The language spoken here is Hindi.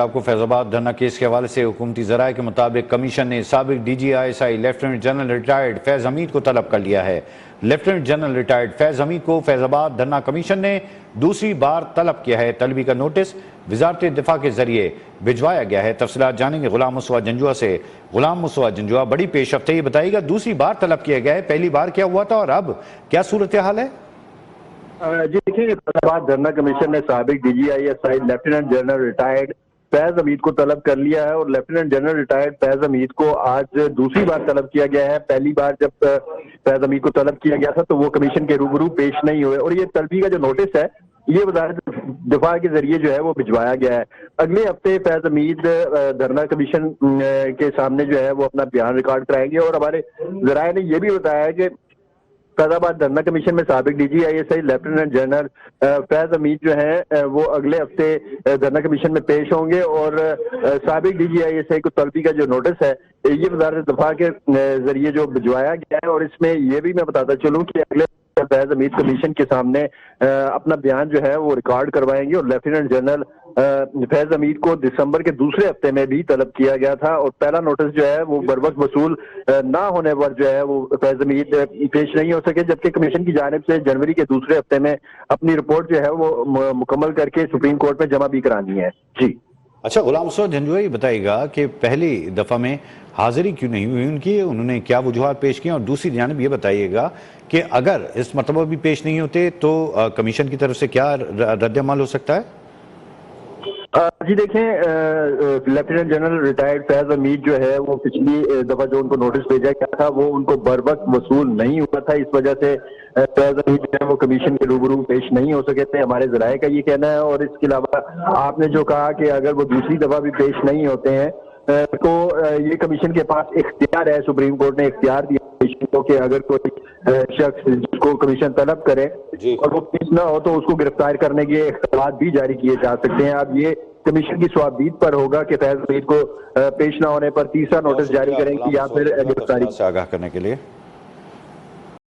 आपको फैजाबाद धरना केस के हवाले से हुकूमती ज़राए के मुताबिक कमीशन ने साबिक DGI लेफ्टिनेंट जनरल रिटायर्ड फैज़ हमीद को तलब कर लिया है। लेफ्टिनेंट जनरल रिटायर्ड फैज़ हमीद को फैजाबाद धरना कमीशन ने दूसरी बार तलब किया है। तलबी का नोटिस वजारत दिफा के जरिए भिजवाया गया है। तफसीलात जानेंगे गुलाम मुस्तफा जंजुआ से। गुलाम मुस्तफा जंजुआ, बड़ी पेशरफ्त, ये बताइएगा दूसरी बार तलब किया गया है, पहली बार क्या हुआ था और अब क्या सूरत हाल है? जी देखिए, फैजाबाद धरना कमीशन ने साबिक DGI lieutenant general retired Faiz Hamid को तलब कर लिया है और lieutenant general retired Faiz Hamid को आज दूसरी बार तलब किया गया है। पहली बार जब फैज हमीद को तलब किया गया था तो वो कमीशन के रूबरू पेश नहीं हुए और ये तलबी का जो नोटिस है ये वजारत दिफा के जरिए जो है वो भिजवाया गया है। अगले हफ्ते फैज हमीद धरना कमीशन के सामने जो है वो अपना बयान रिकॉर्ड कराएंगे और हमारे जराए ने यह भी बताया है कि फैजाबाद धरना कमीशन में साबिक DGI lieutenant general Faiz Hamid जो है वो अगले हफ्ते धरना कमीशन में पेश होंगे और साबिक DGI को तलबी का जो नोटिस है ये वजारत दफा के जरिए जो भिजवाया गया है और इसमें ये भी मैं बताता चलूं कि अगले फैज हमीद कमीशन के सामने अपना बयान जो है वो रिकॉर्ड करवाएंगे और लेफ्टिनेंट जनरल फैज हमीद को दिसंबर के दूसरे हफ्ते में भी तलब किया गया था और पहला नोटिस जो है वो बरवक्त वसूल ना होने पर जो है वो फैज हमीद पेश नहीं हो सके, जबकि कमीशन की जानिब से जनवरी के दूसरे हफ्ते में अपनी रिपोर्ट जो है वो मुकम्मल करके सुप्रीम कोर्ट में जमा भी करानी है। जी अच्छा, गुलाम मुस्तफा जंजुआ, ये बताइएगा कि पहली दफ़ा में हाजिरी क्यों नहीं हुई उनकी, उन्होंने क्या वजूहात पेश किए और दूसरी जानिब ये बताइएगा कि अगर इस मरतबा भी पेश नहीं होते तो कमीशन की तरफ से क्या रद्द-ए-अमल हो सकता है? जी देखें, lieutenant general retired Faiz Hamid जो है वो पिछली दफा जो उनको नोटिस भेजा गया था वो उनको बर वक्त वसूल नहीं हुआ था, इस वजह से फैज हमीद जो है वो कमीशन के रूबरू पेश नहीं हो सके थे, हमारे जराए का ये कहना है। और इसके अलावा आपने जो कहा कि अगर वो दूसरी दफा भी पेश नहीं होते हैं तो ये कमीशन के पास इख्तियार है, सुप्रीम कोर्ट ने इख्तियार दिया कमीशन को कि अगर कोई शख्स जिसको कमीशन तलब करे और वो पेश ना हो तो उसको गिरफ्तार करने के इख्तियार भी जारी किए जा सकते हैं। अब ये कमीशन की स्वाबदीद पर होगा कि फैज हमीद को पेश ना होने पर तीसरा नोटिस जारी करेंगे या फिर गिरफ्तारी। आगाह करने के लिए